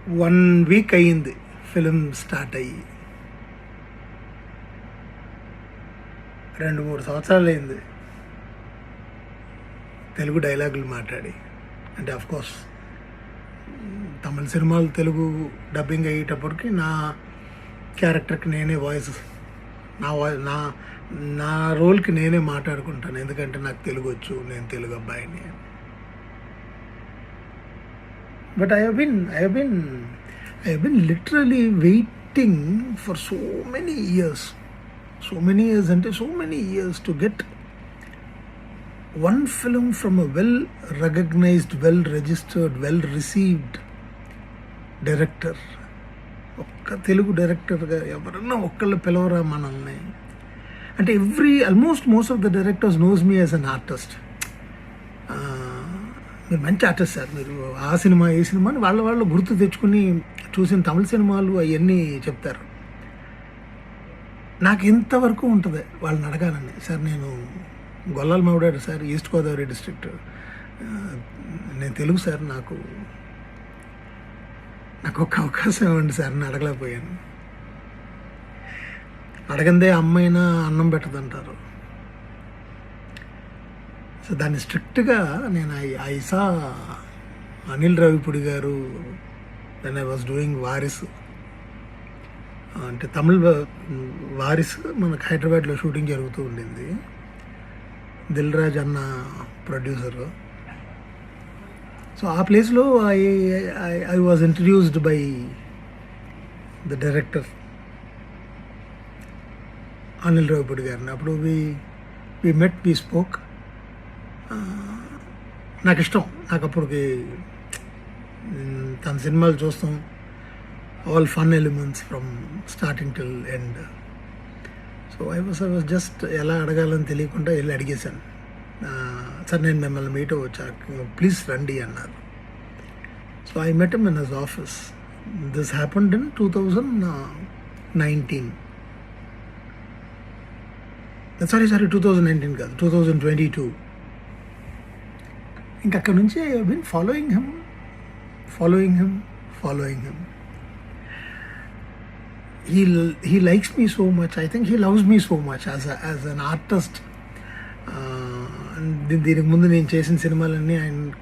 1 week అయ్యింది film start అయ్యి. 2-3 సంవత్సరాలు అయింది తెలుగు డైలాగులు మాట్లాడి. అంటే ఆఫ్కోర్స్ తమిళ సినిమాలు తెలుగు డబ్బింగ్ అయ్యేటప్పటికి నా క్యారెక్టర్కి నేనే వాయిస్, నా రోల్కి నేనే మాట్లాడుకుంటాను, ఎందుకంటే నాకు తెలుగు వచ్చు, నేను తెలుగు అబ్బాయిని. But I have been literally waiting for so many years అంటే so many years to get one film from a well recognized, well registered, well received director. ఒక్క తెలుగు డైరెక్టర్గా ఎవరన్నా ఒక్కళ్ళు పిలవరా మనల్ని అంటే almost most of the directors knows me as an artist. మీరు మంచి artist sir, మీరు ఆ సినిమా ఈ సినిమా అని వాళ్ళు గుర్తు తెచ్చుకుని చూసిన తమిళ సినిమాలు అవన్నీ చెప్తారు. నాకు ఇంతవరకు ఉంటుంది వాళ్ళని అడగాలని, సార్ నేను గొల్లాల మావిడాడు సార్, ఈస్ట్ గోదావరి డిస్ట్రిక్ట్, నేను తెలుగు సార్, నాకు ఒక అవకాశం ఇవ్వండి సార్ అని అడగలేకపోయాను. అడగందే అమ్మైనా అన్నం పెట్టదంటారు. సో దాన్ని స్ట్రిక్ట్గా నేను ఐసా అనిల్ రావిపూడి గారు then I was doing Varis, అంటే తమిళ వారిస్ మనకు హైదరాబాద్లో షూటింగ్ జరుగుతూ ఉండింది. దిల్ రాజ్ అన్న ప్రొడ్యూసరు. సో ఆ ప్లేస్లో I was introduced by the director Anil Ravipudi గారిని. అప్పుడు వి మెట్, వి స్పోక్. నాకు ఇష్టం, నాకు అప్పటికి తన సినిమాలు చూస్తాం, all fun elements from starting till end. So I was just ఎలా అడగాలని తెలియకుండా వెళ్ళి అడిగేశాను, సార్ నేను మిమ్మల్ని మీట్ అవ్వచ్చా, ప్లీజ్ రండి అన్నారు. So I met him in his office. This happened in 2019. Sorry 2019 కాదు, 2022. ఇంకా అక్కడ నుంచి I have been following him. He likes me so much. I think he loves me so much as an artist. దీనికి ముందు నేను చేసిన సినిమాలన్నీ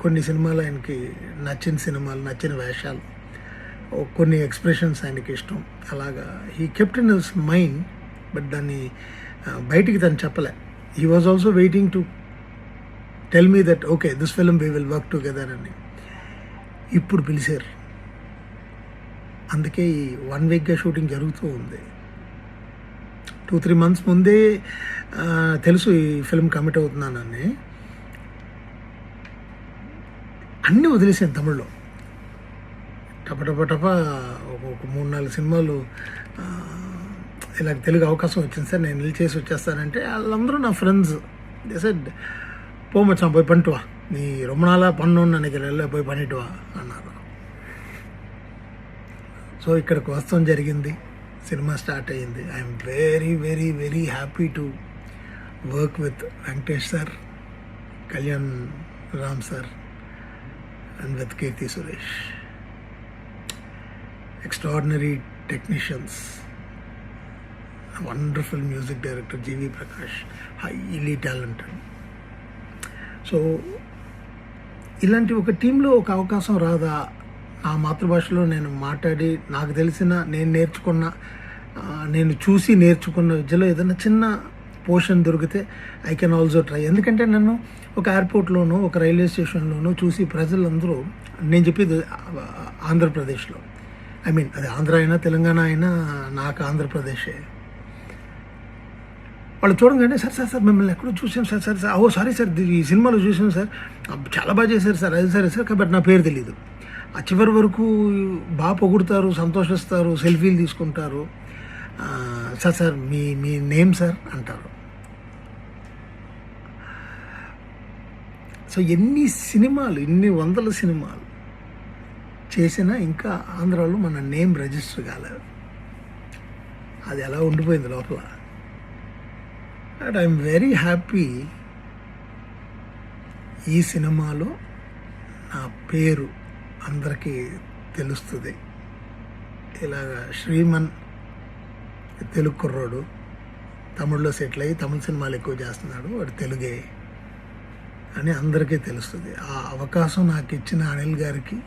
కొన్ని సినిమాలు ఆయనకి నచ్చిన సినిమాలు, నచ్చిన వేషాలు, కొన్ని ఎక్స్ప్రెషన్స్ ఆయనకి ఇష్టం. అలాగా he kept in his mind, but దాన్ని బయటికి తను చెప్పలే. He was also waiting to tell me that okay this film we will work together అని. ఇప్పుడు పిలిచారు, అందుకే ఈ 1 వీక్గా షూటింగ్ జరుగుతూ ఉంది. 2-3 మంత్స్ ముందే తెలుసు ఈ ఫిల్మ్ కమిట్ అవుతున్నానని. అన్నీ వదిలేసాను తమిళ్లో, టప ఒక 3-4 సినిమాలు ఇలా తెలుగు అవకాశం వచ్చింది సార్, నేను వెళ్ళి చేసి వచ్చేస్తానంటే వాళ్ళందరూ నా ఫ్రెండ్స్. దే సెడ్ పో మచ్చాం, పోయి పంటువా, నీ ரொம்ப நாளா பண்ணணும்னு நினைக்கிறேன், పోయి పనిటువా అన్నారు. సో ఇక్కడికి వస్తాం జరిగింది, సినిమా స్టార్ట్ అయ్యింది. I'm very happy to work with Venkatesh sir, Kalyan Ram sir and with Keerthy Suresh. Extraordinary technicians, wonderful music director GV Prakash, highly talented. So ఇలాంటి ఒక టీంలో ఒక అవకాశం రాదా? ఆ మాతృభాషలో నేను మాట్లాడి నాకు తెలిసిన, నేను నేర్చుకున్న, నేను చూసి నేర్చుకున్న విద్యలో ఏదైనా చిన్న పోర్షన్ దొరికితే ఐ కెన్ ఆల్సో ట్రై. ఎందుకంటే నన్ను ఒక ఎయిర్పోర్ట్లోనూ ఒక రైల్వే స్టేషన్లోనూ చూసి ప్రజలందరూ, నేను చెప్పేది ఆంధ్రప్రదేశ్లో, ఐ మీన్ అది ఆంధ్ర అయినా తెలంగాణ అయినా నాకు ఆంధ్రప్రదేశే. వాళ్ళు చూడగానే సార్ మిమ్మల్ని ఎక్కడో చూసాం సార్, ఓ సారీ సార్ ఈ సినిమాలో చూసాం సార్, చాలా బాగా చేశారు సార్, అది సరే సార్, కాబట్టి నా పేరు తెలీదు. ఆ చివరి వరకు బాగా పొగుడుతారు, సంతోషిస్తారు, సెల్ఫీలు తీసుకుంటారు. సార్ మీ నేమ్ సార్ అంటారు. సో ఎన్ని వందల సినిమాలు చేసినా ఇంకా ఆంధ్రాలో మన నేమ్ రిజిస్టర్ కాలేదు. అది ఎలా ఉండిపోయింది లోపల. అండ్ ఐఎమ్ వెరీ హ్యాపీ ఈ సినిమాలో నా పేరు అందరికీ తెలుస్తుంది. ఇలాగా శ్రీమన్ తెలుగు కుర్రోడు తమిళ్లో సెటిల్ అయ్యి తమిళ సినిమాలు ఎక్కువ చేస్తున్నాడు, వాడు తెలుగే అని అందరికీ తెలుస్తుంది. ఆ అవకాశం నాకు ఇచ్చిన అనిల్ గారికి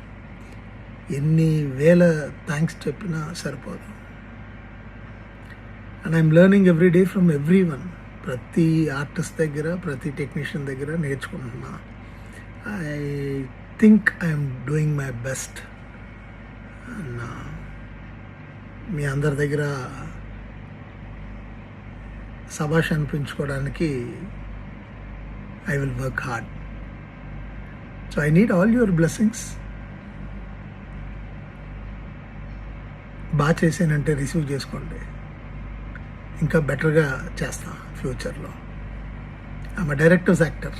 ఎన్ని వేల థ్యాంక్స్ చెప్పినా సరిపోదు. And I'm learning every day from every one. ప్రతి ఆర్టిస్ట్ దగ్గర, ప్రతి టెక్నీషియన్ దగ్గర నేర్చుకుంటున్నా. I think I'm doing my best. మీ అందరి దగ్గర శభాష్ అనిపించుకోవడానికి I will work hard. So I need all your blessings. బాగా చేసానంటే రిసీవ్ చేసుకోండి, ఇంకా బెటర్గా చేస్తా ఫ్యూచర్లో. I'm a directors actor.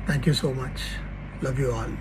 Thank you so much. Love you all.